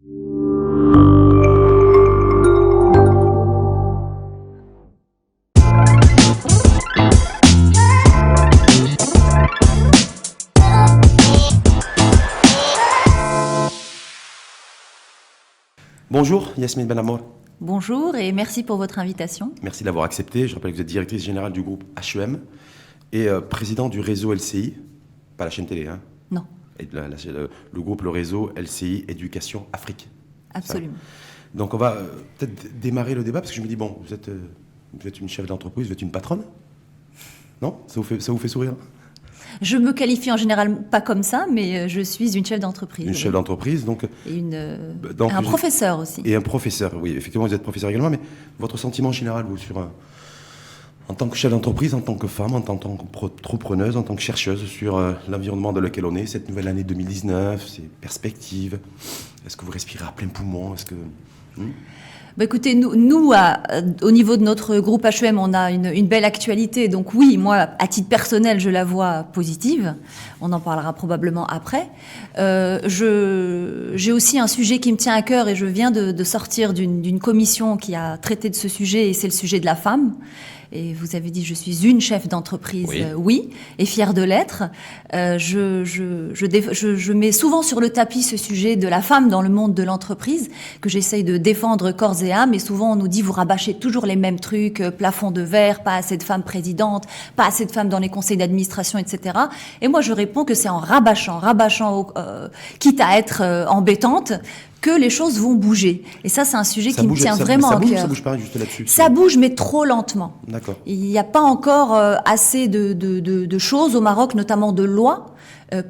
Bonjour Yasmine Benamor. Bonjour et merci pour votre invitation. Merci d'avoir accepté. Je rappelle que vous êtes directrice générale du groupe HEM et président du réseau LCI, pas la chaîne télé, hein? Non. Et le groupe, le réseau LCI Éducation Afrique. Absolument. Ça. Donc on va peut-être démarrer le débat parce que je me dis, bon, vous êtes une chef d'entreprise, vous êtes une patronne? Non? Ça vous fait sourire? Je me qualifie en général pas comme ça, mais je suis une chef d'entreprise. Une chef d'entreprise, donc... Et un professeur aussi. Et un professeur, oui. Effectivement, vous êtes professeur également, mais votre sentiment général, vous, en tant que chef d'entreprise, en tant que femme, en tant qu'entrepreneuse, en tant que chercheuse sur l'environnement dans lequel on est, cette nouvelle année 2019, ces perspectives, est-ce que vous respirez à plein poumon? Est-ce que... Écoutez, nous au niveau de notre groupe HEM, on a une belle actualité. Donc oui, moi, à titre personnel, je la vois positive. On en parlera probablement après. J'ai aussi un sujet qui me tient à cœur et je viens de sortir d'une commission qui a traité de ce sujet et c'est le sujet de la femme. Et vous avez dit, je suis une chef d'entreprise, oui, et fière de l'être. Je mets souvent sur le tapis ce sujet de la femme dans le monde de l'entreprise, que j'essaye de défendre corps et âme. Et souvent, on nous dit, vous rabâchez toujours les mêmes trucs, plafond de verre, pas assez de femmes présidentes, pas assez de femmes dans les conseils d'administration, etc. Et moi, je réponds que c'est en rabâchant, quitte à être embêtante, que les choses vont bouger. Et ça, c'est un sujet qui me tient vraiment à cœur. Ça bouge pas juste là-dessus. Ça bouge, mais trop lentement. D'accord. Il n'y a pas encore assez de choses au Maroc, notamment de lois,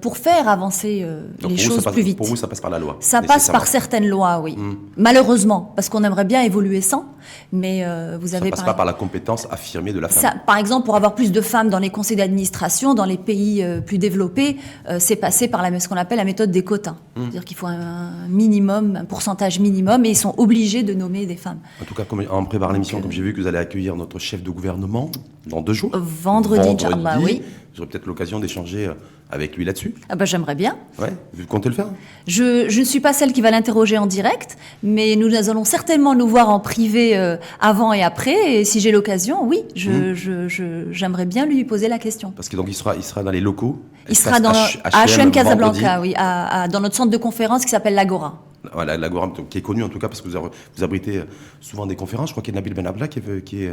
pour faire avancer les choses plus vite. Pour vous, ça passe par la loi? Ça passe par certaines lois, oui. Malheureusement, parce qu'on aimerait bien évoluer sans, mais vous avez... Ça passe pas par la compétence affirmée de la femme. Par exemple, pour avoir plus de femmes dans les conseils d'administration, dans les pays plus développés, c'est passé par ce qu'on appelle la méthode des quotas. C'est-à-dire qu'il faut un minimum, un pourcentage minimum, et ils sont obligés de nommer des femmes. En tout cas, en préparant l'émission, comme j'ai vu que vous allez accueillir notre chef de gouvernement dans 2 jours. Vendredi, Inch'Allah, oui. J'aurai peut-être l'occasion d'échanger avec lui là-dessus. J'aimerais bien. Ouais, vous comptez le faire? Je ne suis pas celle qui va l'interroger en direct, mais nous allons certainement nous voir en privé avant et après. Et si j'ai l'occasion, oui, j'aimerais bien lui poser la question. Parce que donc il sera dans les locaux. Il sera à HEM Casablanca, oui, dans notre centre de conférence qui s'appelle l'Agora. Voilà, l'Agora, qui est connue en tout cas parce que vous abritez souvent des conférences. Je crois qu'il y a Nabil Benabla qui est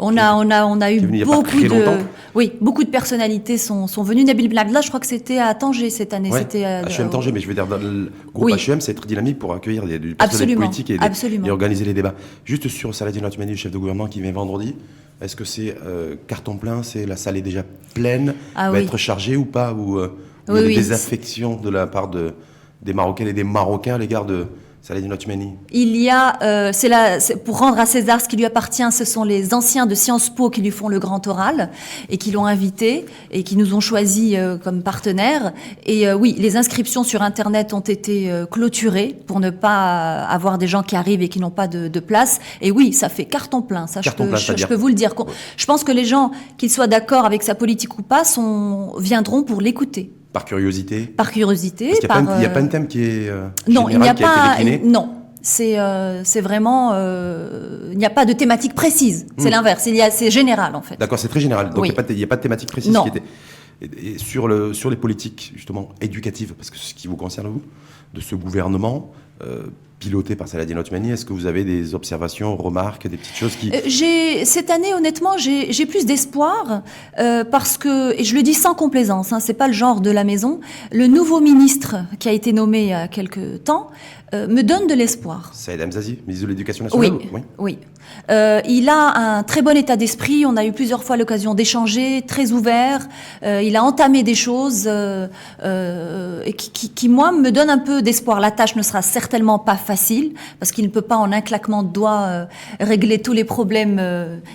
on a eu beaucoup de personnalités sont venues. Nabil Benabla, je crois que c'était à Tanger cette année. Ouais, c'était HEM Tanger, mais je veux dire dans le groupe HEM, c'est être dynamique pour accueillir du personnel politique et organiser les débats. Juste sur Saladin Atoumani, le chef de gouvernement qui vient vendredi. Est-ce que c'est carton plein? C'est la salle est déjà pleine, va être chargée ou pas? Ou il y a des désaffections de la part des Marocaines et des Marocains à l'égard de Saladin Atoumani? Il y a, pour rendre à César ce qui lui appartient, ce sont les anciens de Sciences Po qui lui font le grand oral et qui l'ont invité et qui nous ont choisis comme partenaires. Et oui, les inscriptions sur Internet ont été clôturées pour ne pas avoir des gens qui arrivent et qui n'ont pas de place. Et oui, ça fait carton plein, ça je peux vous le dire. Je pense que les gens, qu'ils soient d'accord avec sa politique ou pas, viendront pour l'écouter. Par curiosité? Par curiosité. Parce qu'il n'y a pas un thème qui est non, général, il n'y a qui a été décliné? Non, c'est vraiment... il n'y a pas de thématique précise. C'est l'inverse, c'est général en fait. D'accord, c'est très général. Donc il n'y a pas de thématique précise non. Qui était... Et sur les politiques, justement, éducatives, parce que c'est ce qui vous concerne, vous, de ce gouvernement piloté par Saladin Atoumani, est-ce que vous avez des observations, remarques, des petites choses qui... Cette année, honnêtement, j'ai plus d'espoir parce que, et je le dis sans complaisance, c'est pas le genre de la maison, le nouveau ministre qui a été nommé il y a quelques temps me donne de l'espoir. Saïd Hamzazi, ministre de l'Éducation nationale? Oui. Il a un très bon état d'esprit, on a eu plusieurs fois l'occasion d'échanger, très ouvert, il a entamé des choses qui, moi, me donnent un peu d'espoir. La tâche ne sera certainement pas facile, parce qu'il ne peut pas en un claquement de doigts régler tous les problèmes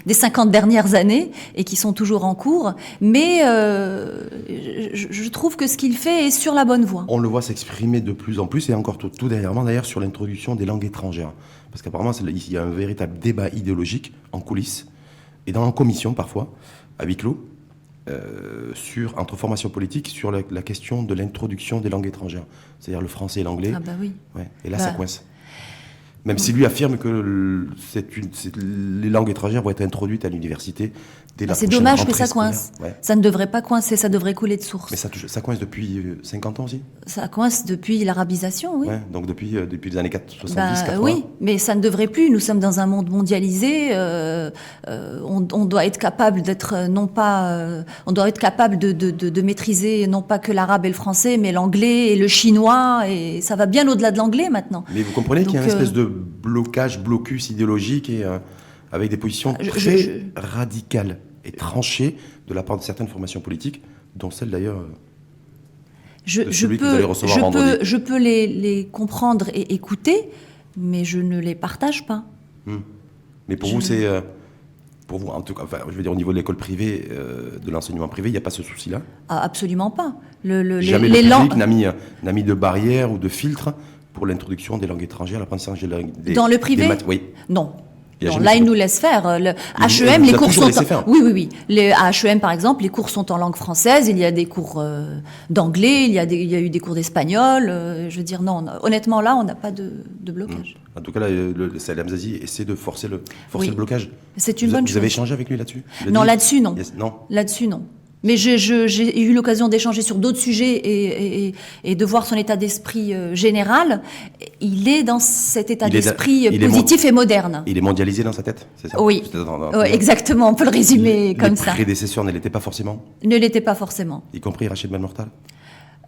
des 50 dernières années, et qui sont toujours en cours, mais je trouve que ce qu'il fait est sur la bonne voie. On le voit s'exprimer de plus en plus, et encore tout dernièrement d'ailleurs, sur l'introduction des langues étrangères. Parce qu'apparemment, il y a un véritable débat idéologique en coulisses, et en commission parfois, à huis clos. entre formations politiques sur la question de l'introduction des langues étrangères, c'est-à-dire le français et l'anglais. Ah bah oui. Ouais. Et là, ça coince. Même si lui affirme que les langues étrangères vont être introduites à l'université dès la prochaine rentrée scolaire. C'est dommage que ça coince. Ouais. Ça ne devrait pas coincer, ça devrait couler de source. Mais ça coince depuis 50 ans aussi. Ça coince depuis l'arabisation, oui. Ouais, donc depuis les années 70-80. Oui, mais ça ne devrait plus. Nous sommes dans un monde mondialisé. On doit être capable on doit être capable de maîtriser non pas que l'arabe et le français, mais l'anglais et le chinois. Et ça va bien au-delà de l'anglais maintenant. Mais vous comprenez qu'il y a une espèce de blocus idéologique et avec des positions très radicales et tranchées de la part de certaines formations politiques, dont celle d'ailleurs je peux les comprendre et écouter, mais je ne les partage pas. Mais pour vous, pour vous, en tout cas, enfin, je veux dire, au niveau de l'école privée, de l'enseignement privé, il n'y a pas ce souci-là? Absolument pas. Jamais le public n'a mis de barrière ou de filtre pour l'introduction des langues étrangères, l'apprentissage des langues... Dans le privé? Oui. Non. Là, ils nous laissent faire. Le HEM, les cours sont... Oui. À HEM, par exemple, les cours sont en langue française. Il y a des cours d'anglais, il y a eu des cours d'espagnol. Je veux dire, non, honnêtement, là, on n'a pas de blocage. En tout cas, là, Salah Hamzazi essaie de forcer le blocage. C'est une bonne chose. Vous avez échangé avec lui là-dessus? Non, là-dessus, non. Non. Là-dessus, non. Mais j'ai eu l'occasion d'échanger sur d'autres sujets et de voir son état d'esprit général. Il est dans cet état d'esprit positif et moderne. Il est mondialisé dans sa tête, c'est ça? Oui, exactement, on peut le résumer comme ça. Les prédécesseurs ne l'étaient pas forcément? Ne l'étaient pas forcément. Y compris Rachid Ben Mortal?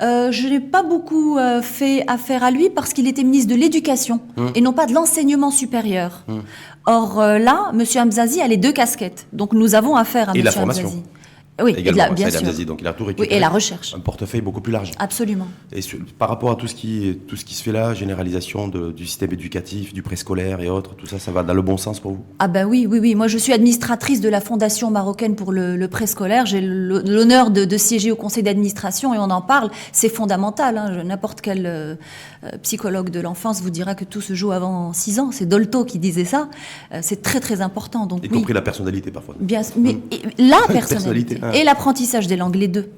Je n'ai pas beaucoup fait affaire à lui parce qu'il était ministre de l'Éducation et non pas de l'enseignement supérieur. Or là, M. Hamzazi a les deux casquettes. Donc nous avons affaire à M. Hamzazi. Oui, bien sûr. Hamzazi, donc il a tout récupéré. Oui, et la recherche. Un portefeuille beaucoup plus large. Absolument. Et par rapport à tout ce qui se fait là, généralisation du système éducatif, du préscolaire et autres, tout ça, ça va dans le bon sens pour vous? Ah ben oui. Moi, je suis administratrice de la Fondation marocaine pour le préscolaire. J'ai l'honneur de siéger au conseil d'administration et on en parle. C'est fondamental. N'importe quel psychologue de l'enfance vous dira que tout se joue avant 6 ans. C'est Dolto qui disait ça. C'est très, très important. Donc, y compris la personnalité, parfois. Bien, mais la personnalité. Et l'apprentissage des langues, les deux.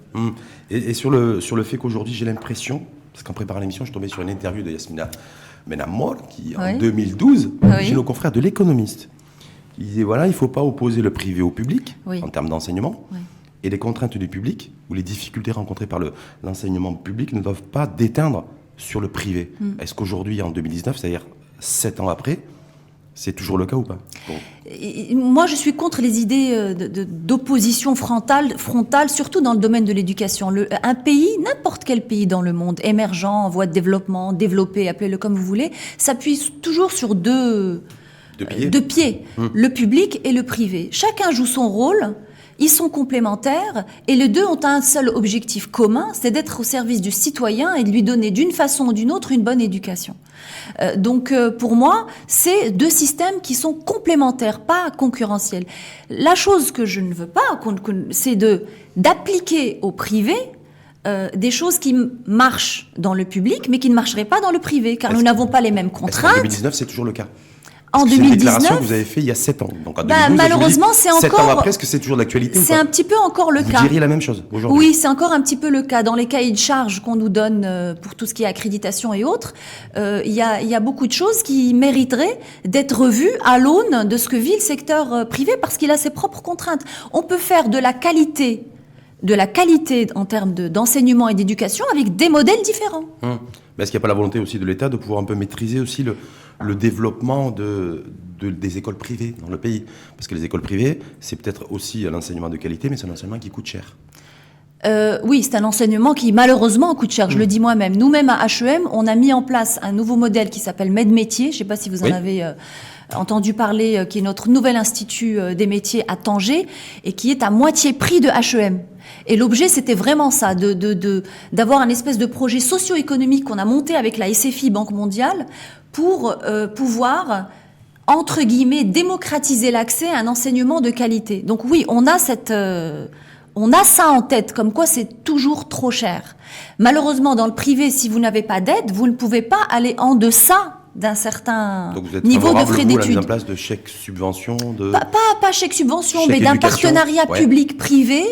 Et sur le fait qu'aujourd'hui, j'ai l'impression, parce qu'en préparant l'émission, je suis tombé sur une interview de Yasmina Benamor, qui, en 2012, chez nos confrères de l'Économiste, il disait, voilà, il ne faut pas opposer le privé au public, en termes d'enseignement, et les contraintes du public, ou les difficultés rencontrées par l'enseignement public ne doivent pas déteindre sur le privé. Est-ce qu'aujourd'hui, en 2019, c'est-à-dire 7 ans après, c'est toujours le cas ou pas? Moi, je suis contre les idées d'opposition frontale, surtout dans le domaine de l'éducation. Un pays, n'importe quel pays dans le monde, émergent, en voie de développement, développé, appelez-le comme vous voulez, s'appuie toujours sur deux pieds, le public et le privé. Chacun joue son rôle. Ils sont complémentaires et les deux ont un seul objectif commun, c'est d'être au service du citoyen et de lui donner d'une façon ou d'une autre une bonne éducation. Donc pour moi, c'est deux systèmes qui sont complémentaires, pas concurrentiels. La chose que je ne veux pas, c'est d'appliquer au privé des choses qui marchent dans le public, mais qui ne marcheraient pas dans le privé, car nous n'avons pas les mêmes contraintes. En 2019, c'est toujours le cas. En 2019, c'est une déclaration que vous avez fait il y a 7 ans. Donc en 2012, malheureusement, c'est encore... 7 ans après, est-ce que c'est toujours d'actualité? C'est un petit peu encore le cas. Vous diriez la même chose aujourd'hui? Oui, c'est encore un petit peu le cas. Dans les cahiers de charges qu'on nous donne pour tout ce qui est accréditation et autres, il y a beaucoup de choses qui mériteraient d'être revues à l'aune de ce que vit le secteur privé parce qu'il a ses propres contraintes. On peut faire de la qualité en termes d'enseignement et d'éducation avec des modèles différents. Mais est-ce qu'il n'y a pas la volonté aussi de l'État de pouvoir un peu maîtriser aussi le développement des écoles privées dans le pays? Parce que les écoles privées, c'est peut-être aussi un enseignement de qualité, mais c'est un enseignement qui coûte cher. Oui, c'est un enseignement qui malheureusement coûte cher, je le dis moi-même. Nous-mêmes à HEM, on a mis en place un nouveau modèle qui s'appelle MED-Métier, je ne sais pas si vous en avez entendu parler, qui est notre nouvel institut des métiers à Tanger, et qui est à moitié prix de HEM. Et l'objet, c'était vraiment ça, d'avoir un espèce de projet socio-économique qu'on a monté avec la SFI, Banque mondiale, pour pouvoir, entre guillemets, démocratiser l'accès à un enseignement de qualité. Donc oui, on a ça en tête, comme quoi c'est toujours trop cher. Malheureusement, dans le privé, si vous n'avez pas d'aide, vous ne pouvez pas aller en deçà d'un certain Donc vous êtes niveau de frais d'études. La d'études. mise en place de chèques subventions de... Pas chèque subvention, Chèque mais d'un éducation. partenariat Ouais. public-privé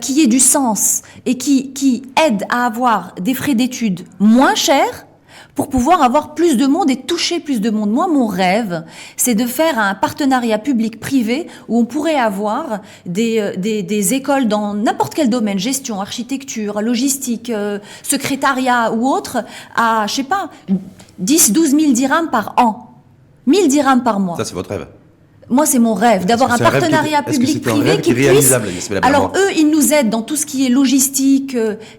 qui ait du sens et qui aide à avoir des frais d'études moins chers pour pouvoir avoir plus de monde et toucher plus de monde. Moi, mon rêve, c'est de faire un partenariat public-privé où on pourrait avoir des écoles dans n'importe quel domaine, gestion, architecture, logistique, secrétariat ou autre, à, je sais pas, 10-12 000 dirhams par an. 1000 dirhams par mois. Ça, c'est votre rêve. Moi, c'est mon rêve, d'avoir un partenariat public-privé qui puisse... Alors, eux, ils nous aident dans tout ce qui est logistique,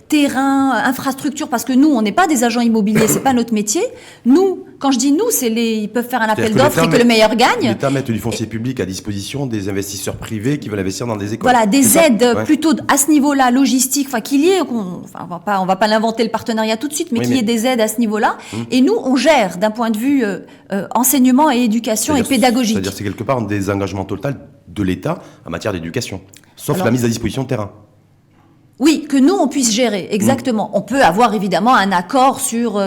terrain, infrastructure, parce que nous, on n'est pas des agents immobiliers, c'est pas notre métier. Nous, quand je dis nous, ils peuvent faire un appel d'offres et que le meilleur gagne. L'État met du foncier public à disposition des investisseurs privés qui veulent investir dans des écoles. Voilà, des aides plutôt à ce niveau-là, logistique, enfin qu'il y ait, on va pas l'inventer le partenariat tout de suite, mais qu'il y ait des aides à ce niveau-là. Et nous, on gère d'un point de vue enseignement et éducation et pédagogique. C'est-à-dire c'est quelque part un désengagement total de l'État en matière d'éducation, sauf la mise à disposition de terrain. Oui, que nous, on puisse gérer, exactement. On peut avoir évidemment un accord sur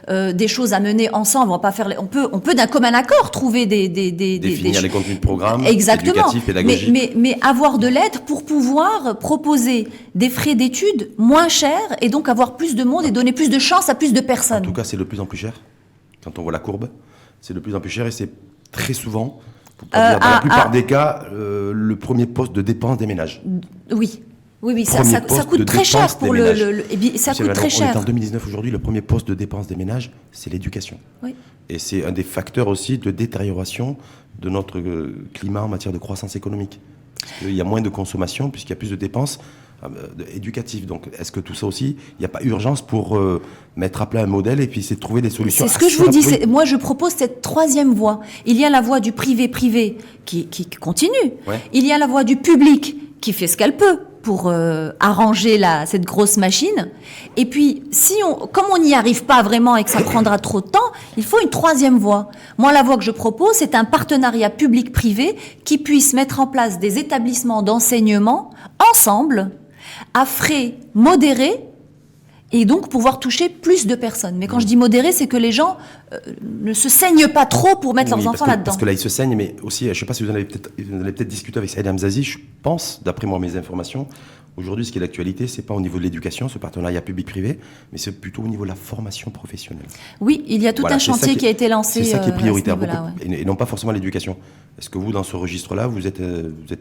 des choses à mener ensemble. On va pas faire on peut d'un commun accord trouver définir les contenus de programme, exactement, éducatifs, pédagogiques. Mais avoir de l'aide pour pouvoir proposer des frais d'études moins chers et donc avoir plus de monde et donner plus de chance à plus de personnes. En tout cas, c'est de plus en plus cher. Quand on voit la courbe, c'est de plus en plus cher et c'est très souvent, dans la plupart des cas, le premier poste de dépense des ménages. Oui. Oui, ça coûte très cher pour ça coûte très cher. On est en 2019 aujourd'hui, le premier poste de dépense des ménages, c'est l'éducation. Oui. Et c'est un des facteurs aussi de détérioration de notre climat en matière de croissance économique. Il y a moins de consommation puisqu'il y a plus de dépenses éducatives. Donc, est-ce que tout ça aussi, il n'y a pas urgence pour mettre à plat un modèle et puis essayer de trouver des solutions? C'est ce que je vous dis. Moi, je propose cette troisième voie. Il y a la voie du privé-privé qui continue. Ouais. Il y a la voie du public qui fait ce qu'elle peut pour arranger cette grosse machine. Et puis, comme on n'y arrive pas vraiment et que ça prendra trop de temps, il faut une troisième voie. Moi, la voie que je propose, c'est un partenariat public-privé qui puisse mettre en place des établissements d'enseignement ensemble, à frais modérés, et donc pouvoir toucher plus de personnes. Mais quand je dis modéré, c'est que les gens ne se saignent pas trop pour mettre leurs enfants là-dedans. Parce que là, ils se saignent, mais aussi, je ne sais pas si vous en avez peut-être discuté avec Saïd Hamzazi, je pense, d'après moi, mes informations, aujourd'hui, ce qui est l'actualité, c'est pas au niveau de l'éducation, ce partenariat public-privé, mais c'est plutôt au niveau de la formation professionnelle. Oui, il y a tout un chantier qui a été lancé. C'est ça qui est prioritaire, et non pas forcément l'éducation. Est-ce que vous, dans ce registre-là, vous êtes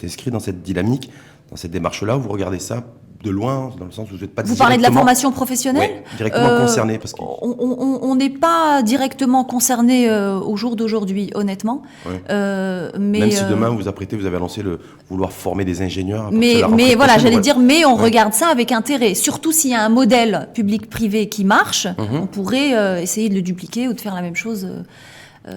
inscrit dans cette dynamique, dans cette démarche-là, vous regardez ça de loin, dans le sens où vous n'êtes pas directement... Vous parlez de la formation professionnelle ? Oui, directement concerné. Parce que... On n'est pas directement concerné au jour d'aujourd'hui, honnêtement. Oui. Même si demain vous avez annoncé vouloir former des ingénieurs. Mais voilà, j'allais dire, on regarde ça avec intérêt. Surtout s'il y a un modèle public-privé qui marche, on pourrait essayer de le dupliquer ou de faire la même chose.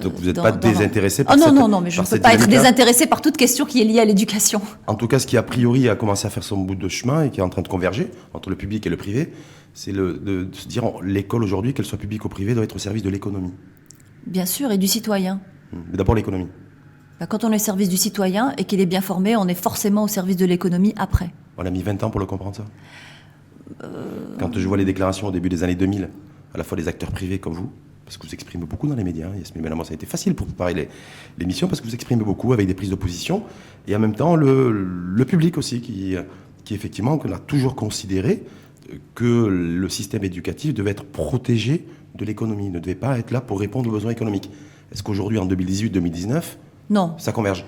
Donc vous n'êtes pas désintéressé par non, mais je ne peux pas être désintéressé par toute question qui est liée à l'éducation. En tout cas, ce qui a priori a commencé à faire son bout de chemin et qui est en train de converger entre le public et le privé, c'est de se dire l'école aujourd'hui, qu'elle soit publique ou privée, doit être au service de l'économie. Bien sûr, et du citoyen. Mais d'abord l'économie. Quand on est au service du citoyen et qu'il est bien formé, on est forcément au service de l'économie après. On a mis 20 ans pour le comprendre, ça. Quand je vois les déclarations au début des années 2000, à la fois des acteurs privés comme vous, parce que vous exprimez beaucoup dans les médias, Yasmine Benamou, ça a été facile pour préparer l'émission, parce que vous exprimez beaucoup avec des prises de position, et en même temps le public aussi, qui effectivement, qu'on a toujours considéré que le système éducatif devait être protégé de l'économie, ne devait pas être là pour répondre aux besoins économiques. Est-ce qu'aujourd'hui, en 2018-2019, non, ça converge ?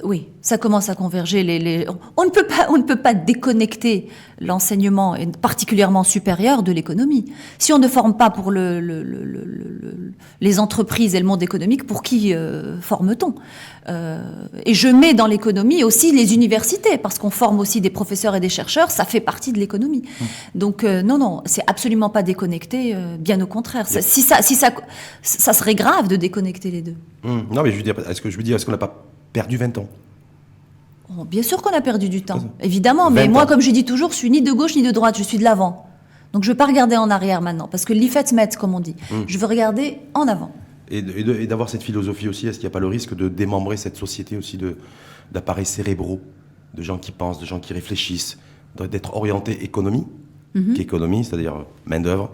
Oui, ça commence à converger. On ne peut pas déconnecter l'enseignement, et particulièrement supérieur, de l'économie. Si on ne forme pas pour les entreprises et le monde économique, pour qui forme-t-on ? Et je mets dans l'économie aussi les universités, parce qu'on forme aussi des professeurs et des chercheurs, ça fait partie de l'économie. Donc non, c'est absolument pas déconnecté, bien au contraire. Si ça serait grave de déconnecter les deux. Non, mais est-ce qu'on n'a pas perdu 20 ans? Bien sûr qu'on a perdu du temps, évidemment. Mais moi, comme je dis toujours, je suis ni de gauche ni de droite, je suis de l'avant. Donc je ne veux pas regarder en arrière maintenant, parce que l'IFET met, comme on dit. Je veux regarder en avant. Et d'avoir cette philosophie aussi, est-ce qu'il n'y a pas le risque de démembrer cette société aussi d'appareils cérébraux, de gens qui pensent, de gens qui réfléchissent, d'être orientés économie, qu'économie, c'est-à-dire main-d'œuvre,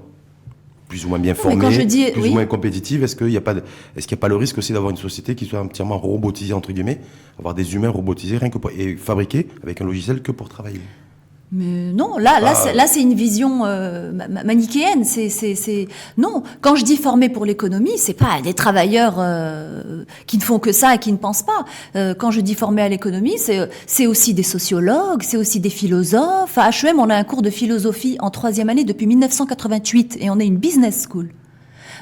plus ou moins bien formée, plus ou moins compétitive. Est-ce qu'il n'y a pas le risque aussi d'avoir une société qui soit entièrement robotisée, entre guillemets, avoir des humains robotisés rien que et fabriqués avec un logiciel que pour travailler? Mais non, là, c'est une vision manichéenne. Non. Quand je dis former pour l'économie, c'est pas des travailleurs qui ne font que ça et qui ne pensent pas. Quand je dis former à l'économie, c'est aussi des sociologues, c'est aussi des philosophes. À HEM, on a un cours de philosophie en 3e année depuis 1988 et on est une business school.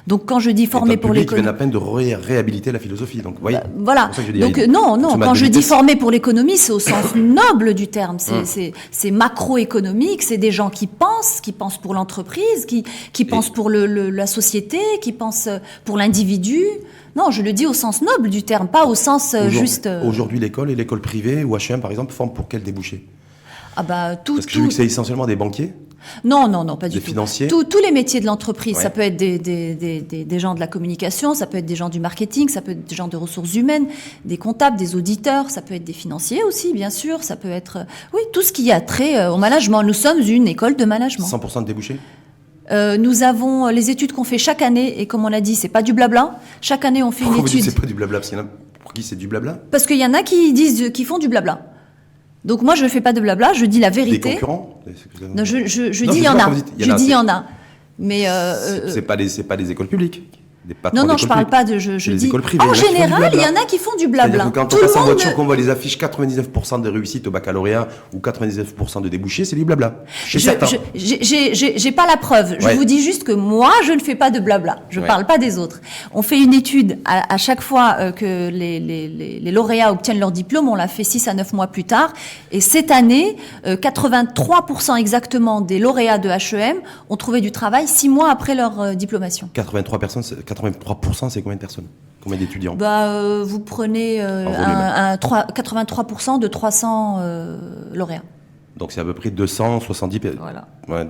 Donc quand je dis former pour l'économie, qui vient à peine de réhabiliter la philosophie. Donc oui. Voilà. Donc non. Quand je dis former pour l'économie, c'est au sens noble du terme. C'est macroéconomique. C'est des gens qui pensent pour l'entreprise, qui pensent pour la société, qui pensent pour l'individu. Non, je le dis au sens noble du terme, pas au sens juste. Aujourd'hui, l'école et l'école privée ou HEM par exemple forment pour quel débouché? Parce que j'ai vu que c'est essentiellement des banquiers. Non, pas du tout. Des financiers. Tous les métiers de l'entreprise, ça peut être des gens de la communication, ça peut être des gens du marketing, ça peut être des gens de ressources humaines, des comptables, des auditeurs, ça peut être des financiers aussi, bien sûr, ça peut être, tout ce qui a trait au management. Nous sommes une école de management. 100% de débouchés. Nous avons les études qu'on fait chaque année, et comme on l'a dit, c'est pas du blabla. Chaque année, on fait une étude. C'est pas du blabla, parce qu'il y en a pour qui c'est du blabla? Parce qu'il y en a qui font du blabla. Donc moi, je ne fais pas de blabla, je dis la vérité. Des concurrents? Non, je dis il y en a. Je dis il y en a. Mais c'est pas des écoles publiques. Non, je parle pas de. Je dis. En général, il y en a qui font du blabla. Quand on passe en voiture, qu'on voit les affiches 99% de réussite au baccalauréat ou 99% de débouchés, c'est du blabla. J'ai pas la preuve. Je vous dis juste que moi, je ne fais pas de blabla. Je parle pas des autres. On fait une étude à chaque fois que les lauréats obtiennent leur diplôme. On l'a fait 6 à 9 mois plus tard. Et cette année, 83% exactement des lauréats de HEM ont trouvé du travail 6 mois après leur diplomation. 83%, c'est combien de personnes? Combien d'étudiants? Vous prenez 83% de 300 lauréats. Donc c'est à peu près 270,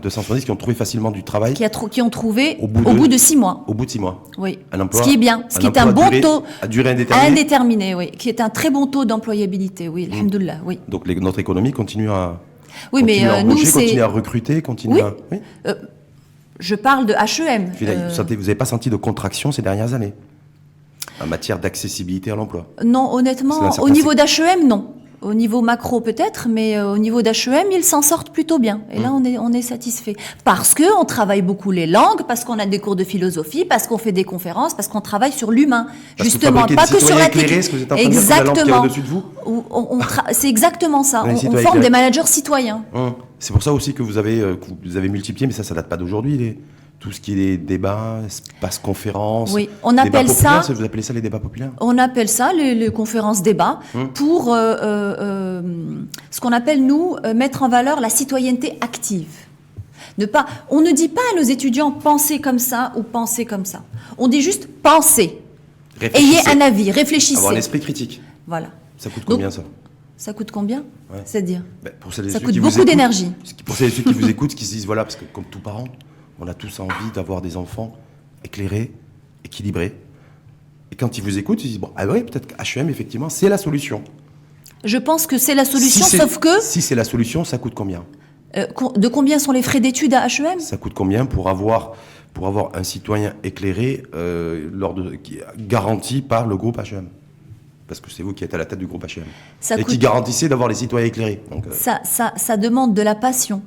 270 qui ont trouvé facilement du travail. Qui ont trouvé au bout de 6 mois. Au bout de 6 mois. Oui. Un emploi, ce qui est bien. Ce qui est un bon taux. À durée indéterminée. Indéterminé, oui. Qui est un très bon taux d'employabilité, oui. Alhamdoulilah, oui. Donc notre économie continue à. Oui, mais à embaucher, continue à recruter, continue à. Oui. Je parle de HEM. Vous n'avez pas senti de contraction ces dernières années en matière d'accessibilité à l'emploi? Non, honnêtement, au niveau d'HEM, non. Au niveau macro peut-être, mais au niveau d'HEM, ils s'en sortent plutôt bien. Et là, on est satisfait. Parce qu'on travaille beaucoup les langues, parce qu'on a des cours de philosophie, parce qu'on fait des conférences, parce qu'on travaille sur l'humain. Justement, pas que sur la technique. Exactement. C'est exactement ça. On forme des managers citoyens. C'est pour ça aussi que vous avez multiplié, mais ça date pas d'aujourd'hui, tout ce qui est des débats, espaces conférences. Oui, on appelle ça. Vous appelez ça les débats populaires? On appelle ça les conférences débats pour ce qu'on appelle, nous, mettre en valeur la citoyenneté active. On ne dit pas à nos étudiants pensez comme ça ou pensez comme ça. On dit juste pensez. Ayez un avis, réfléchissez. Avoir un esprit critique. Voilà. Ça coûte combien ça? Ça coûte combien? C'est-à-dire ça coûte beaucoup d'énergie. Pour ceux qui vous écoutent, qui se disent voilà, parce que comme tous parents, on a tous envie d'avoir des enfants éclairés, équilibrés. Et quand ils vous écoutent, ils disent peut-être qu'HEM, effectivement, c'est la solution. Je pense que c'est la solution, sauf que. Si c'est la solution, ça coûte combien? De combien sont les frais d'études à HEM? Ça coûte combien pour avoir un citoyen éclairé garanti par le groupe HEM? Parce que c'est vous qui êtes à la tête du groupe HEM. Qui garantissez d'avoir les citoyens éclairés. Donc, ça demande de la passion.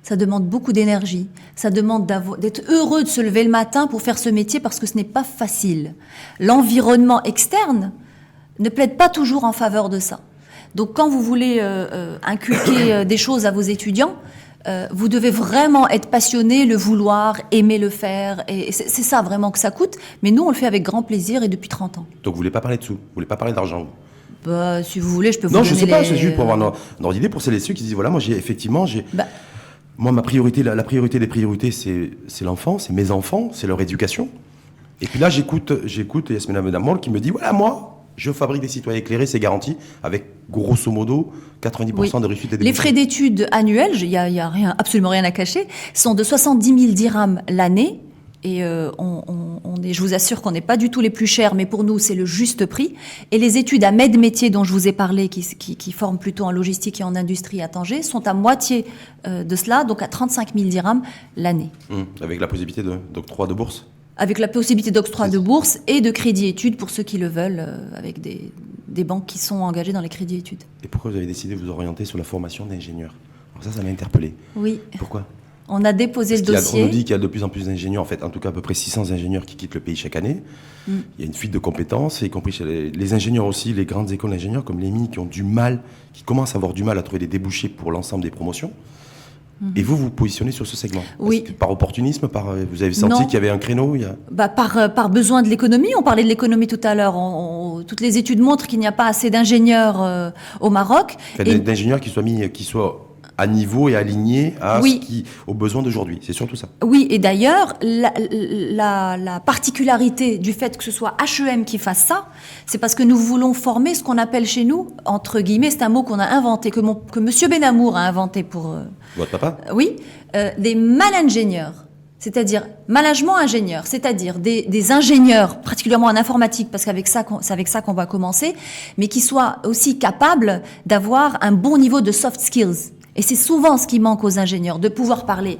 Ça demande beaucoup d'énergie. Ça demande d'être heureux de se lever le matin pour faire ce métier parce que ce n'est pas facile. L'environnement externe ne plaide pas toujours en faveur de ça. Donc quand vous voulez inculquer des choses à vos étudiants, vous devez vraiment être passionné, le vouloir, aimer le faire. Et c'est ça vraiment que ça coûte. Mais nous, on le fait avec grand plaisir et depuis 30 ans. Donc vous ne voulez pas parler de sous, vous ne voulez pas parler d'argent? Si vous voulez, je peux vous donner. Non, je ne sais pas, c'est juste pour avoir une ordre d'idée pour celles et ceux qui disent voilà, moi j'ai moi, ma priorité, la priorité des priorités, c'est l'enfant, c'est mes enfants, c'est leur éducation. Et puis là, j'écoute Yasmina Benamol qui me dit, voilà, moi, je fabrique des citoyens éclairés, c'est garanti, avec grosso modo 90% de réussite des débouchés. Les frais d'études annuels, il y a absolument rien à cacher, sont de 70 000 dirhams l'année Et je vous assure qu'on n'est pas du tout les plus chers, mais pour nous, c'est le juste prix. Et les études à Med-Métier dont je vous ai parlé, qui forment plutôt en logistique et en industrie à Tanger, sont à moitié de cela, donc à 35 000 dirhams l'année. Avec la possibilité d'octroi de bourse? Avec la possibilité d'octroi de bourse et de crédit études pour ceux qui le veulent, avec des banques qui sont engagées dans les crédits études. Et pourquoi vous avez décidé de vous orienter sur la formation d'ingénieurs? Alors ça m'a interpellé. Oui. Pourquoi? On a déposé le dossier. On nous dit qu'il y a de plus en plus d'ingénieurs, en fait, en tout cas à peu près 600 ingénieurs qui quittent le pays chaque année. Il y a une fuite de compétences, y compris chez les ingénieurs aussi, les grandes écoles d'ingénieurs comme l'EMI, qui commencent à avoir du mal à trouver des débouchés pour l'ensemble des promotions. Et vous vous positionnez sur ce segment? Oui. Par opportunisme, vous avez senti qu'il y avait un créneau? Par besoin de l'économie. On parlait de l'économie tout à l'heure. Toutes les études montrent qu'il n'y a pas assez d'ingénieurs au Maroc. D'ingénieurs qui soient à niveau et aligné aux besoins d'aujourd'hui. C'est surtout ça. Oui, et d'ailleurs, la particularité du fait que ce soit HEM qui fasse ça, c'est parce que nous voulons former ce qu'on appelle chez nous, entre guillemets, c'est un mot qu'on a inventé, que Monsieur Benamour a inventé pour... Votre papa? Oui, des mal-ingénieurs. C'est-à-dire management ingénieur, c'est-à-dire des ingénieurs, particulièrement en informatique, parce qu'avec ça, c'est avec ça qu'on va commencer, mais qui soient aussi capables d'avoir un bon niveau de soft skills. Et c'est souvent ce qui manque aux ingénieurs, de pouvoir parler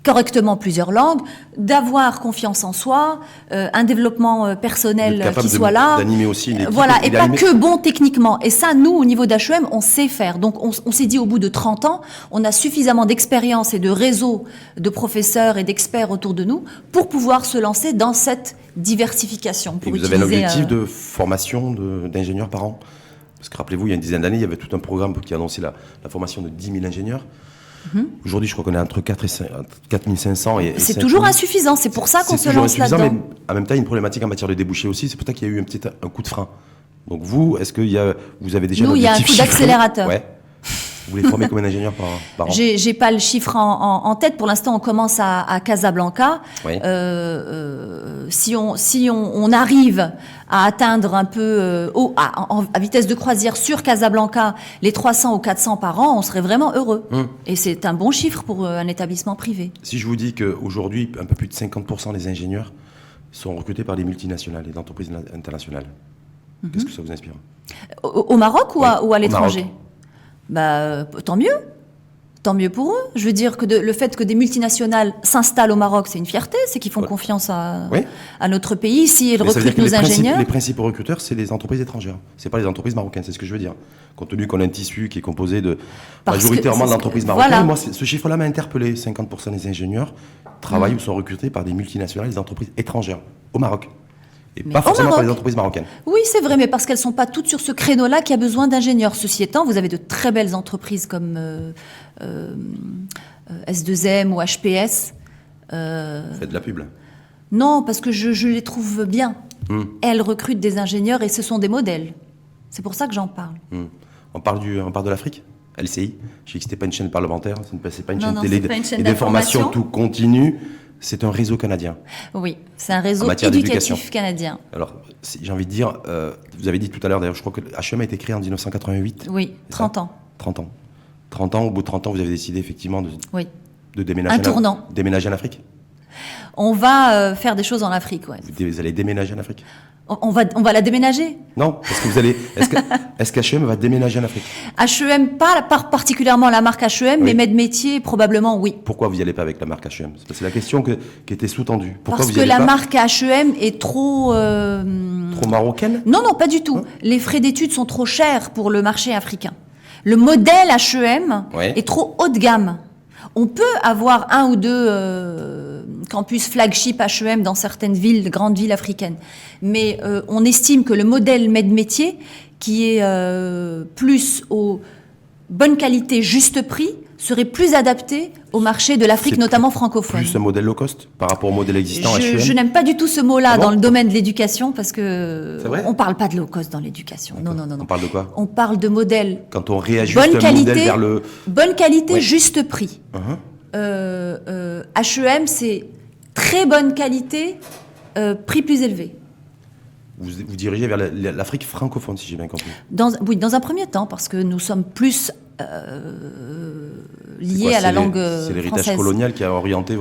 correctement plusieurs langues, d'avoir confiance en soi, un développement personnel qui soit là. D'animer aussi une équipe. Voilà, et pas que bon techniquement. Et ça, nous, au niveau d'HEM, on sait faire. Donc, on s'est dit, au bout de 30 ans, on a suffisamment d'expérience et de réseau de professeurs et d'experts autour de nous pour pouvoir se lancer dans cette diversification. Et vous avez un objectif de formation d'ingénieurs par an? Parce que rappelez-vous, il y a une dizaine d'années, il y avait tout un programme qui annonçait la formation de 10 000 ingénieurs. Aujourd'hui, je crois qu'on est entre 4 500 et c'est toujours insuffisant, c'est pour ça qu'on se lance là-dedans. Mais en même temps, il y a une problématique en matière de débouchés aussi, c'est pour ça qu'il y a eu un coup de frein. Donc vous, est-ce que vous avez déjà un objectif? Nous, il y a un coup d'accélérateur. Ouais. Vous voulez former combien d'ingénieurs par an? J'ai pas le chiffre en tête. Pour l'instant, on commence à Casablanca. Oui. Si on arrive à atteindre un peu à vitesse de croisière sur Casablanca les 300 ou 400 par an, on serait vraiment heureux. Et c'est un bon chiffre pour un établissement privé. Si je vous dis qu'aujourd'hui, un peu plus de 50% des ingénieurs sont recrutés par des multinationales et d'entreprises internationales, qu'est-ce que ça vous inspire? Au Maroc ou à l'étranger? Maroc. Tant mieux. Tant mieux pour eux. Je veux dire que le fait que des multinationales s'installent au Maroc, c'est une fierté, c'est qu'ils font confiance à notre pays. Si ils recrutent nos ingénieurs. Les principaux recruteurs, c'est les entreprises étrangères. C'est pas les entreprises marocaines, c'est ce que je veux dire. Compte tenu qu'on a un tissu qui est composé majoritairement d'entreprises marocaines, voilà. Moi, ce chiffre-là m'a interpellé. 50% des ingénieurs travaillent ou sont recrutés par des multinationales, des entreprises étrangères au Maroc. Et pas forcément par les entreprises marocaines. Oui, c'est vrai, mais parce qu'elles ne sont pas toutes sur ce créneau-là qui a besoin d'ingénieurs. Ceci étant, vous avez de très belles entreprises comme S2M ou HPS. Faites de la pub, là. Non, parce que je les trouve bien. Elles recrutent des ingénieurs et ce sont des modèles. C'est pour ça que j'en parle. On parle de l'Afrique, LCI. Je sais que ce n'était pas une chaîne parlementaire, c'est pas une chaîne télé d'information tout continu. C'est un réseau canadien. Oui, c'est un réseau éducatif canadien. Alors, j'ai envie de dire, vous avez dit tout à l'heure, d'ailleurs, je crois que HEM a été créé en 1988. Oui, 30 ans. 30 ans. 30 ans, au bout de 30 ans, vous avez décidé effectivement de déménager. Un tournant. Déménager en Afrique? On va faire des choses en Afrique, ouais. Vous allez déménager en Afrique? On va la déménager? Non, parce que vous allez. Est-ce qu'HEM va déménager en Afrique? HEM, pas particulièrement la marque HEM, mais Med-Métier, probablement oui. Pourquoi vous n'y allez pas avec la marque HEM? C'est la question qui était sous-tendue. Parce que la marque HEM est trop. Trop marocaine? Non, pas du tout. Les frais d'études sont trop chers pour le marché africain. Le modèle HEM est trop haut de gamme. On peut avoir un ou deux campus flagship HEM dans certaines villes, grandes villes africaines. Mais on estime que le modèle Med-Métier, qui est plus aux bonnes qualités, juste prix, serait plus adapté au marché de l'Afrique, notamment francophone. Plus un modèle low cost par rapport au modèle existant HEM? Je n'aime pas du tout ce mot-là dans le domaine de l'éducation, parce que on ne parle pas de low cost dans l'éducation. Non. On parle de quoi? On parle de modèle. Quand on réajuste un modèle vers le... Bonne qualité, juste prix. HEM, c'est très bonne qualité, prix plus élevé. vous dirigez vers l'Afrique francophone, si j'ai bien compris. Oui, dans un premier temps, parce que nous sommes plus liés à la langue française. C'est l'héritage colonial qui a orienté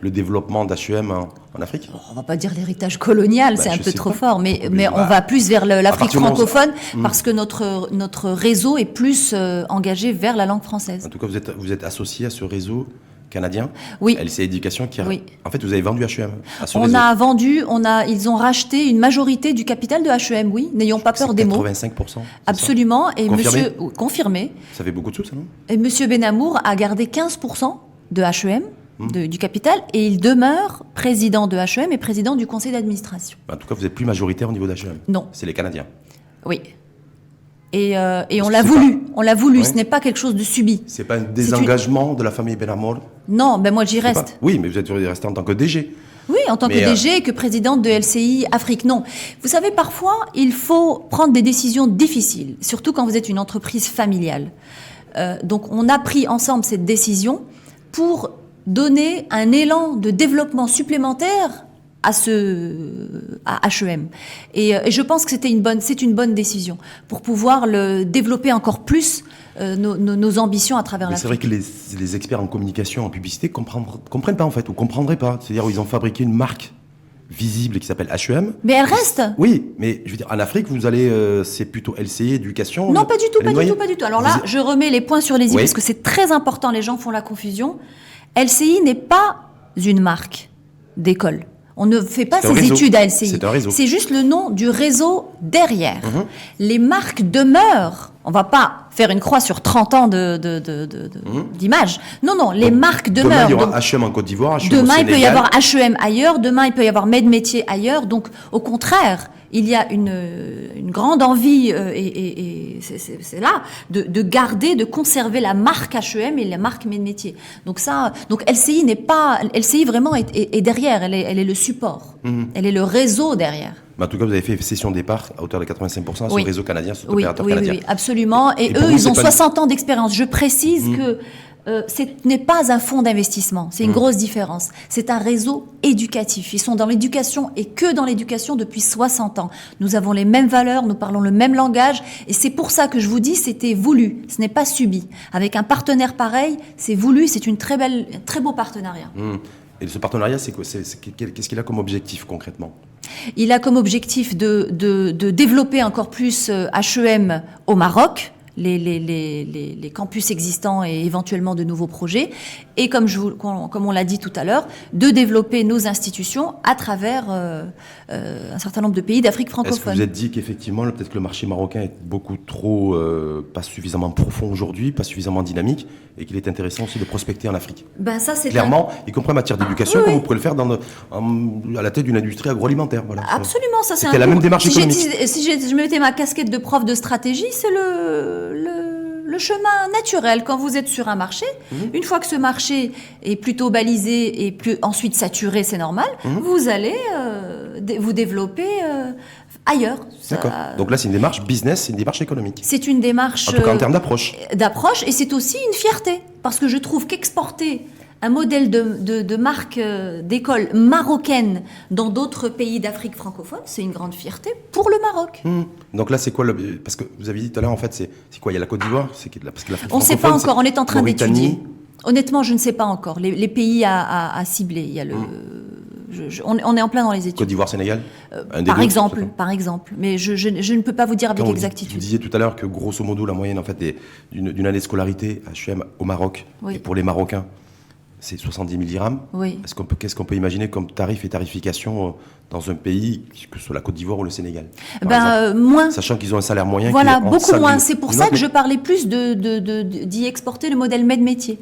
le développement d'HEM en Afrique? On va pas dire l'héritage colonial, c'est un peu trop fort, mais on va plus vers l'Afrique francophone parce que notre réseau est plus engagé vers la langue française. En tout cas, vous êtes associé à ce réseau canadien, oui. LCI Éducation, oui. En fait, vous avez vendu HEM à ce réseau. Ils ont racheté une majorité du capital de HEM, oui. N'ayons pas peur des mots. 85%. Absolument. Et confirmé. Confirmé. Ça fait beaucoup de sous, ça, non? Et Monsieur Benhamour a gardé 15% de HEM, du capital, et il demeure président de HEM et président du conseil d'administration. En tout cas, vous n'êtes plus majoritaire au niveau d'HEM. Non. C'est les Canadiens. Oui. Et on l'a voulu. On l'a voulu. Ouais. Ce n'est pas quelque chose de subi. C'est pas un désengagement de la famille Benhamour? Non, moi j'y reste. Oui, mais vous êtes resté en tant que DG. Oui, en tant que DG et que présidente de LCI Afrique. Non. Vous savez, parfois, il faut prendre des décisions difficiles, surtout quand vous êtes une entreprise familiale. Donc, on a pris ensemble cette décision pour donner un élan de développement supplémentaire à HEM. Et je pense que c'est une bonne décision pour pouvoir le développer encore plus nos ambitions à travers l'Afrique. C'est vrai que les experts en communication, en publicité, comprennent pas en fait, ou comprendraient pas. C'est-à-dire où ils ont fabriqué une marque visible qui s'appelle HEM. Mais elle reste. Oui, mais je veux dire, en Afrique, vous allez, c'est plutôt LCI, éducation. Non, pas du tout. Alors là, je remets les points sur les i parce que c'est très important. Les gens font la confusion. LCI n'est pas une marque d'école. On ne fait pas ses études à LCI. C'est un réseau. C'est juste le nom du réseau derrière. Les marques demeurent. On ne va pas faire une croix sur 30 ans d'image. Non, les marques demeurent. Demain, il y aura HEM en Côte d'Ivoire, HEM demain, au Sénégal. Il peut y avoir HEM ailleurs. Demain, il peut y avoir Med-Métier ailleurs. Donc, au contraire, il y a une grande envie, et c'est là, de garder, de conserver la marque HEM et la marque Med-Métier. Donc LCI n'est pas, LCI vraiment est derrière, elle est le support. Elle est le réseau derrière. En tout cas, vous avez fait cession de départ à hauteur de 85% sur le réseau canadien, sur l'opérateur canadien. Oui, absolument. Et eux, ils ont 60 ans d'expérience. Je précise que ce n'est pas un fonds d'investissement. C'est une grosse différence. C'est un réseau éducatif. Ils sont dans l'éducation et que dans l'éducation depuis 60 ans. Nous avons les mêmes valeurs, nous parlons le même langage. Et c'est pour ça que je vous dis, c'était voulu. Ce n'est pas subi. Avec un partenaire pareil, c'est voulu. C'est un très beau partenariat. Et ce partenariat, c'est quoi? Qu'est-ce qu'il a comme objectif concrètement? Il a comme objectif de développer encore plus HEM au Maroc, les campus existants et éventuellement de nouveaux projets, et comme on l'a dit tout à l'heure, de développer nos institutions à travers un certain nombre de pays d'Afrique francophone. Est-ce que vous êtes dit qu'effectivement, peut-être que le marché marocain est beaucoup trop, pas suffisamment profond aujourd'hui, pas suffisamment dynamique, et qu'il est intéressant aussi de prospecter en Afrique? Ça, c'est clairement, y compris en matière d'éducation, comme vous pouvez le faire à la tête d'une industrie agroalimentaire. Voilà. Absolument, ça c'est la même démarche économique. Si je mettais ma casquette de prof de stratégie, c'est le chemin naturel. Quand vous êtes sur un marché, une fois que ce marché est plutôt balisé et ensuite saturé, c'est normal, vous allez vous développer ailleurs. D'accord. Donc là, c'est une démarche business, c'est une démarche économique. C'est une démarche... En tout cas, en termes d'approche. Et c'est aussi une fierté. Parce que je trouve qu'exporter un modèle de marque d'école marocaine dans d'autres pays d'Afrique francophone, c'est une grande fierté pour le Maroc. Donc là, c'est quoi parce que vous avez dit tout à l'heure, en fait, c'est quoi? Il y a la Côte d'Ivoire, parce que on ne sait pas encore, on est en train d'étudier. Honnêtement, je ne sais pas encore. Les pays à cibler, il y a on est en plein dans les études. Côte d'Ivoire, Sénégal, par exemple. Mais je ne peux pas vous dire avec exactitude. Vous disiez tout à l'heure que grosso modo, la moyenne en fait d'une année de scolarité HEM au Maroc, et pour les Marocains, c'est 70 000 dirhams. Oui. Qu'est-ce qu'on peut imaginer comme tarif et tarification dans un pays, que ce soit la Côte d'Ivoire ou le Sénégal? Moins. Sachant qu'ils ont un salaire moyen. Voilà, beaucoup moins. C'est pour ça que je parlais plus d'y exporter le modèle Med-Métier,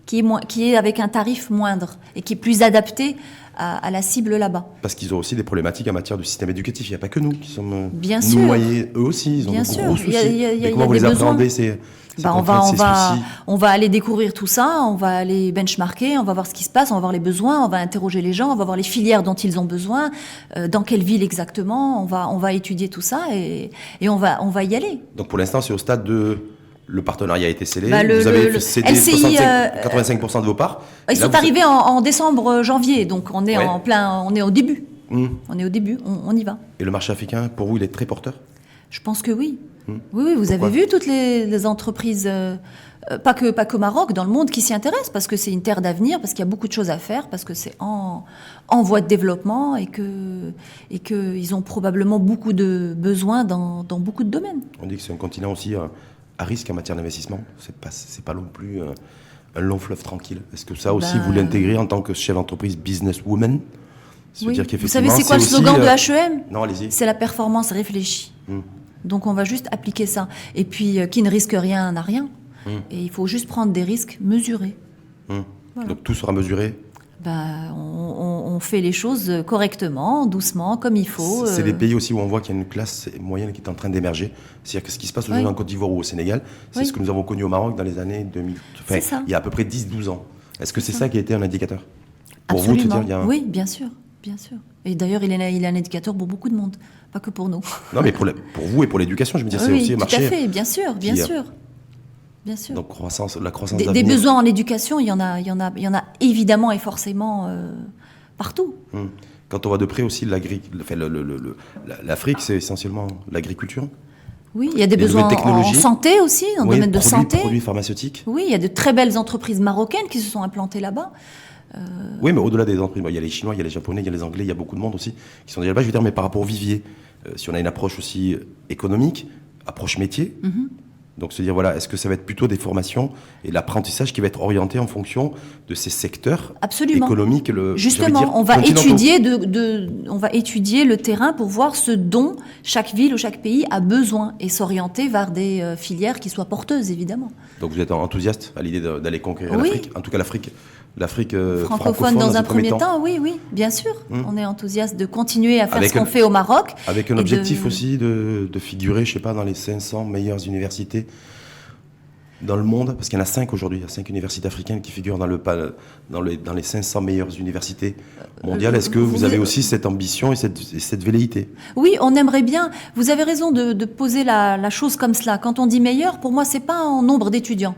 qui est avec un tarif moindre et qui est plus adapté à la cible là-bas. Parce qu'ils ont aussi des problématiques en matière de système éducatif. Il n'y a pas que nous qui sommes noyés. Eux aussi, ils ont de gros soucis. Et comment vous les appréhendez on va aller découvrir tout ça, on va aller benchmarker, on va voir ce qui se passe, on va voir les besoins, on va interroger les gens, on va voir les filières dont ils ont besoin, dans quelle ville exactement, on va étudier tout ça et on va y aller. Donc pour l'instant, c'est au stade de... Le partenariat a été scellé, vous avez cédé LCI, 85% de vos parts. Ils sont arrivés en décembre, janvier, donc on est on est au début. On est au début, on y va. Et le marché africain, pour vous, il est très porteur? Je pense que oui. Oui, vous avez vu toutes les entreprises, pas qu'au Maroc, dans le monde, qui s'y intéressent, parce que c'est une terre d'avenir, parce qu'il y a beaucoup de choses à faire, parce que c'est en voie de développement et qu'ils ont probablement beaucoup de besoins dans beaucoup de domaines. On dit que c'est un continent aussi à risque en matière d'investissement. C'est pas non plus un long fleuve tranquille. Est-ce que ça aussi, vous l'intégrez en tant que chef d'entreprise businesswoman? Oui. Vous savez, c'est quoi le slogan de H&M? Non, allez-y. C'est la performance réfléchie. Donc on va juste appliquer ça. Et puis, qui ne risque rien n'a rien. Et il faut juste prendre des risques mesurés. Voilà. Donc tout sera mesuré? On fait les choses correctement, doucement, comme il faut. C'est des pays aussi où on voit qu'il y a une classe moyenne qui est en train d'émerger. C'est-à-dire que ce qui se passe aujourd'hui en Côte d'Ivoire ou au Sénégal, c'est ce que nous avons connu au Maroc dans les années 2000. Enfin, il y a à peu près 10-12 ans. Est-ce que c'est ça qui a été un indicateur pour Absolument. vous, de se dire, Oui, bien sûr. Bien sûr. Et d'ailleurs, il est un indicateur pour beaucoup de monde, pas que pour nous. Non, mais pour vous et pour l'éducation, je me dis, c'est aussi un marché. Tout à fait, bien sûr, bien sûr. Bien sûr. Donc la croissance des besoins en éducation, il y en a évidemment et forcément partout. Quand on va de près aussi, l'Afrique, c'est essentiellement l'agriculture. Oui, il y a des besoins en santé aussi, dans le domaine de santé. Produits pharmaceutiques. Oui, il y a de très belles entreprises marocaines qui se sont implantées là-bas. Oui, mais au-delà des entreprises, il y a les Chinois, il y a les Japonais, il y a les Anglais, il y a beaucoup de monde aussi qui sont déjà là-bas. Je veux dire, mais par rapport au vivier, si on a une approche aussi économique, approche métier, donc se dire, voilà, est-ce que ça va être plutôt des formations et l'apprentissage qui va être orienté en fonction de ces secteurs économiques? Justement, on va étudier le terrain pour voir ce dont chaque ville ou chaque pays a besoin et s'orienter vers des filières qui soient porteuses, évidemment. Donc vous êtes enthousiaste à l'idée d'aller conquérir l'Afrique, en tout cas l'Afrique francophone dans un premier temps, oui, bien sûr. On est enthousiaste de continuer à faire ce qu'on fait au Maroc. Avec un objectif aussi de figurer, je sais pas, dans les 500 meilleures universités dans le monde, parce qu'il y en a 5 aujourd'hui, il y a 5 universités africaines qui figurent dans les 500 meilleures universités mondiales. Est-ce que vous avez aussi cette ambition et cette velléité? Oui, on aimerait bien. Vous avez raison de poser la chose comme cela. Quand on dit meilleur, pour moi, c'est pas en nombre d'étudiants.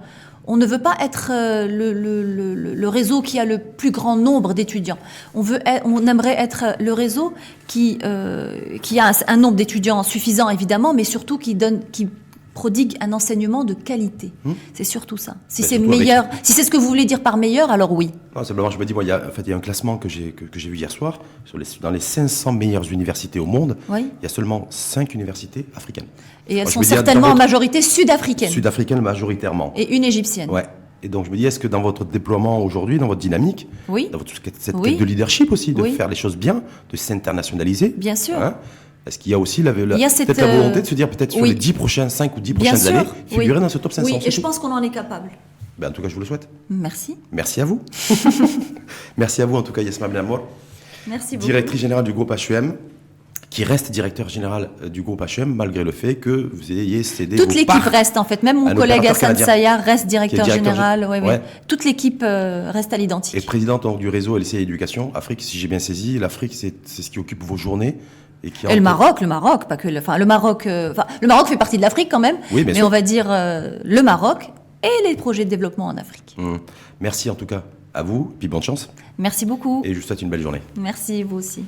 On ne veut pas être le réseau qui a le plus grand nombre d'étudiants. On aimerait être le réseau qui a un nombre d'étudiants suffisant, évidemment, mais surtout qui prodigue un enseignement de qualité. C'est surtout ça. Si c'est meilleur, si c'est ce que vous voulez dire par meilleur, alors oui. Non, simplement, je me dis, il y a un classement que j'ai vu hier soir. Dans les 500 meilleures universités au monde, il y a seulement 5 universités africaines. Et elles sont certainement en majorité sud-africaines. Sud-africaines majoritairement. Et une égyptienne. Ouais. Et donc je me dis, est-ce que dans votre déploiement aujourd'hui, dans votre dynamique, dans cette quête de leadership aussi, de faire les choses bien, de s'internationaliser, bien sûr. Est-ce qu'il y a aussi peut-être la volonté de se dire, peut-être sur les 5 ou 10 prochaines années, figurer dans ce top 500? Oui, et je pense qu'on en est capable. En tout cas, je vous le souhaite. Merci. Merci à vous. Merci à vous, en tout cas, Yasma Benamor. Merci beaucoup. Directrice générale du groupe H&M, qui reste directeur général du groupe H&M, malgré le fait que vous ayez cédé toute l'équipe reste, en fait. Même mon collègue Hassan Sayar reste directeur général. Toute l'équipe reste à l'identique. Et présidente du réseau LCI Éducation Afrique, si j'ai bien saisi. L'Afrique, c'est ce qui occupe vos journées. Et le Maroc, pas que le Maroc fait partie de l'Afrique quand même, mais on va dire le Maroc et les projets de développement en Afrique. Merci en tout cas à vous, puis bonne chance. Merci beaucoup. Et je vous souhaite une belle journée. Merci, vous aussi.